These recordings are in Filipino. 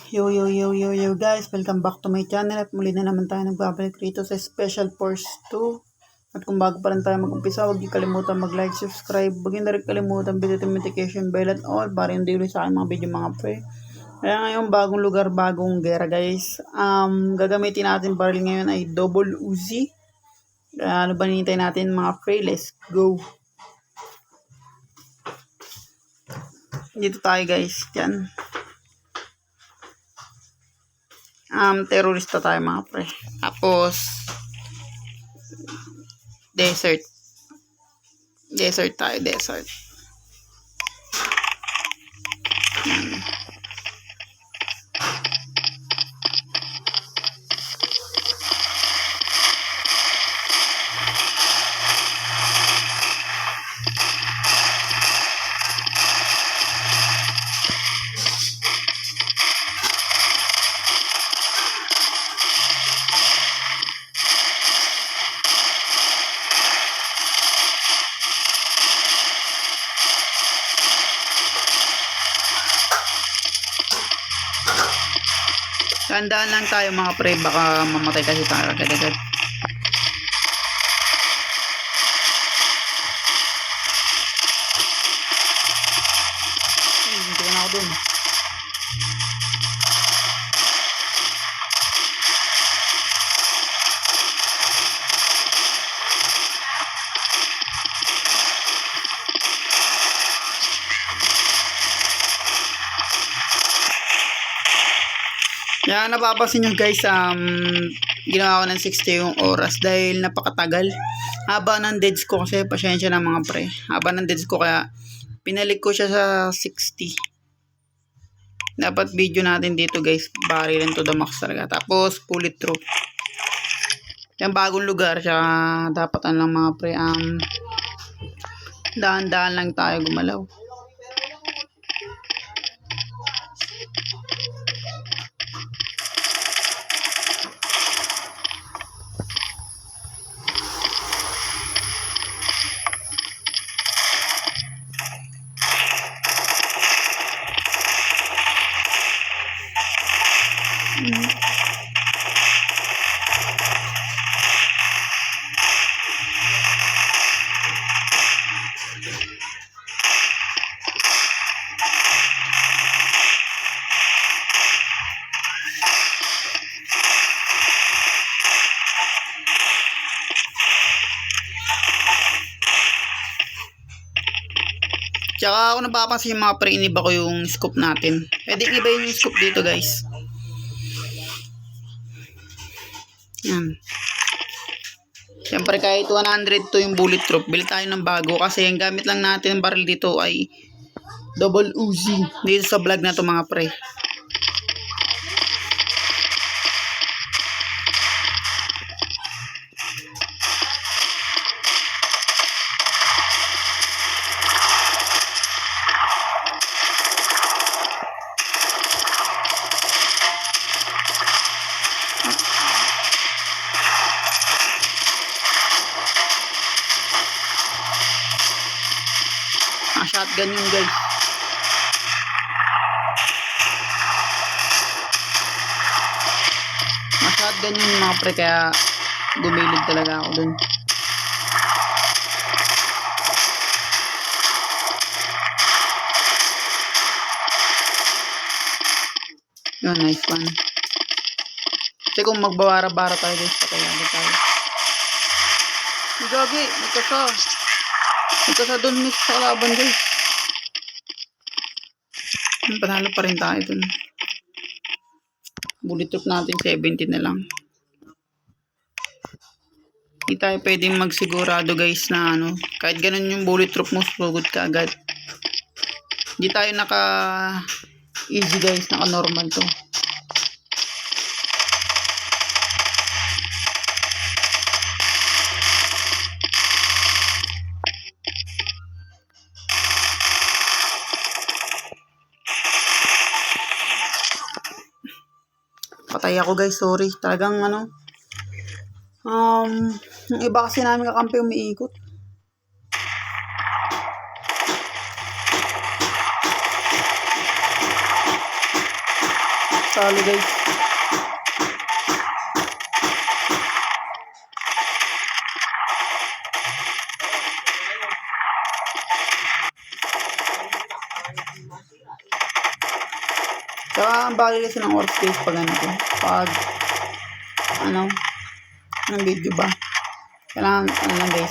Yo guys, welcome back to my channel at muli na naman tayo nagbabalik rito sa Special Force 2. At kung bago pa rin tayo mag-umpisa, huwag niyo kalimutan mag-like, subscribe, huwag niyo na rin kalimutan pindutin notification bell at all para hindi ulit sa aking mga video mga pre. Kaya ngayon, bagong lugar, bagong gera guys. Gagamitin natin baril ngayon ay double Uzi. Kaya ano ba nintay natin mga pre, let's go. Dito tayo guys, dyan. Terorista tayo mga pre. Tapos, desert tayo, desert. Tandaan lang tayo mga pre, baka mamatay kasi tayo agad-agad. Hindi na ako dun. Yan, napapansin nyo guys, ginawa ko ng 60 yung oras dahil napakatagal. Haba ng deads ko kasi, pasensya na mga pre. Haba ng deads ko kaya pinalik ko siya sa 60. Dapat video natin dito guys, barrel to the max talaga. Tapos bullet through. Yan, bagong lugar siya. Dapat lang mga pre, dahan-dahan lang tayo gumalaw. Tsaka ako napapansin yung mga pre, iniba ko yung scope natin. Pwede iba yung scope dito guys. Yan. Siyempre kahit 100 to yung bullet drop, bili tayo ng bago kasi yung gamit lang natin ng baril dito ay double Uzi. Dito sa vlog na to mga pre. Shotgun yung guys. Shotgun yung mga pre kaya gumilid talaga ako dun. Yun, nice one. Kasi kung magbawara-bara tayo guys, patayado tayo. Gagi, nagkasa dun miss sa kalaban guys. Panalo pa rin tayo dun. Bullet drop natin 70 na lang. Hindi tayo pwedeng magsigurado guys na kahit ganun yung bullet drop mo, sugod ka agad. Hindi tayo naka easy guys, naka normal to. Patay ako guys, sorry. Talagang yung iba kasi namin kakampi umiikot. talo guys. Saka ang bagay kasi ng oras guys pag ng video ba, kailangan lang guys,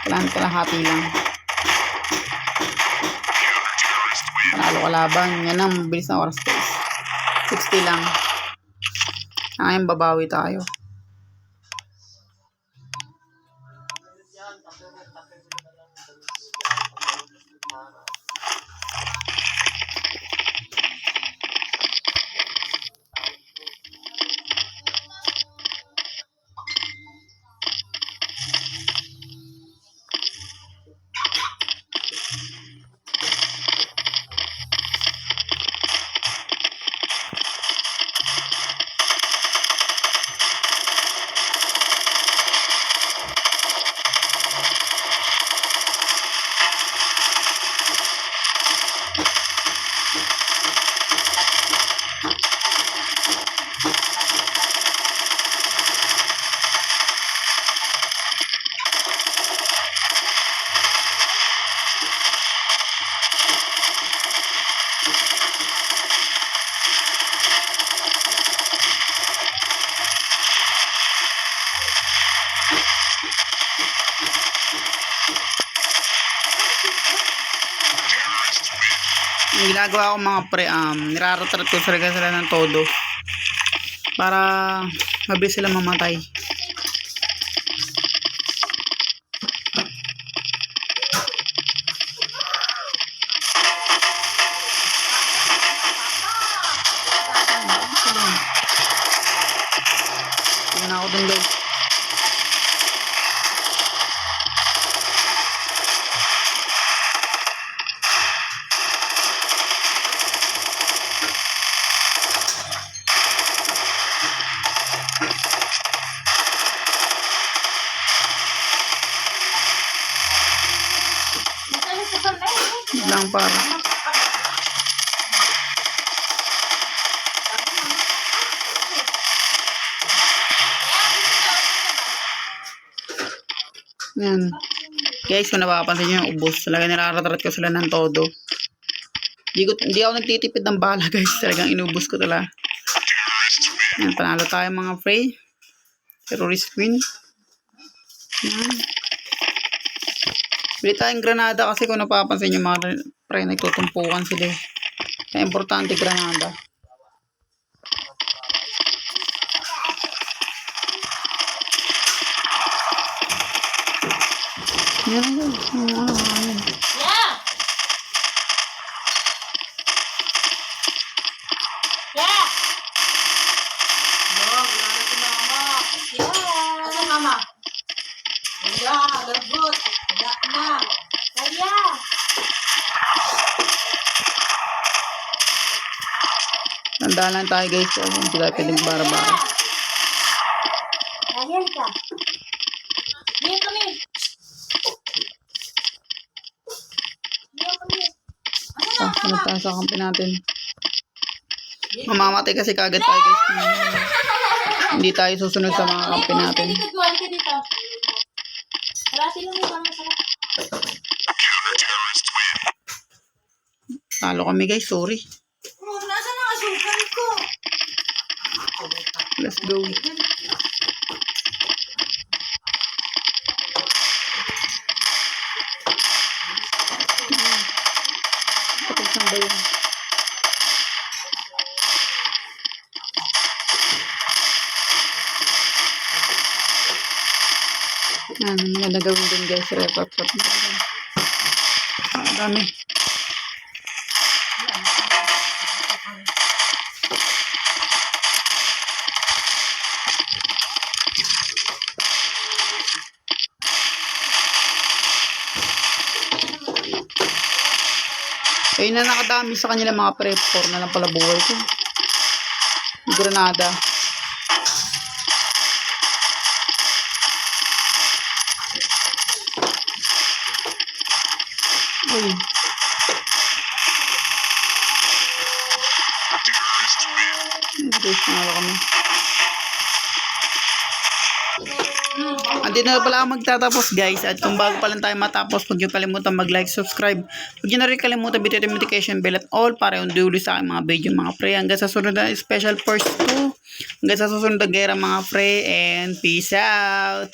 kailangan kalahati lang, panalo kalaban. Yan ang mabilis na oras guys, 60 lang. Ngayon babawi tayo. Ang ginagawa ko mga pre, niraratrat ko sila ng todo para mabilis sila mamatay. Tingnan ako dun guys. Lang para yan guys, kung napapansin nyo yung ubos, talaga niraratrat ko sila ng todo. Hindi ako nagtitipid ng bala guys, talagang inubos ko talaga. Yan, panalo tayo mga pre. Terrorist queen. Yan. Bili tayong granada kasi kung napapansin nyo mga pre, nagtutumpukan sila eh. Kaya importante granada. Yan guys. Yan. Yeah! Yeah! No, wala na si mama. Yeah! Asan mama? Wala, lagot. Wala na. Kaya! Tandaan lang tayo guys, kasi hindi tayo pwedeng bara-bara. Ayan ka. Diyan kami. Diyan kami. Sunod tayo sa kampi natin. Mamamatay kasi kagad tayo guys. Hindi tayo susunod sa mga kampi natin. Halika dito, halika dito. Marati lang yung mga masarap. Talo kami guys, sorry. Oh, nasaan ang asukal ko? Let's go. Tapos na ba yun? Mga nagawin din guys, repot na. Ang dami. Ayun na nakadami sa kanila mga prep. 4 na lang pala buhay ko. Granada. Uy. Guys, nalo kami. Andito na pala ako magtatapos guys. At kung bago pa lang tayo matapos, huwag niyo kalimutan mag-like, subscribe. Huwag niyo na rin kalimutan bit yung notification bell at all para yung dulo sa aking mga video mga pre. Hanggang sa susunod na special first 2. Hanggang sa susunod na gera mga pre. And peace out.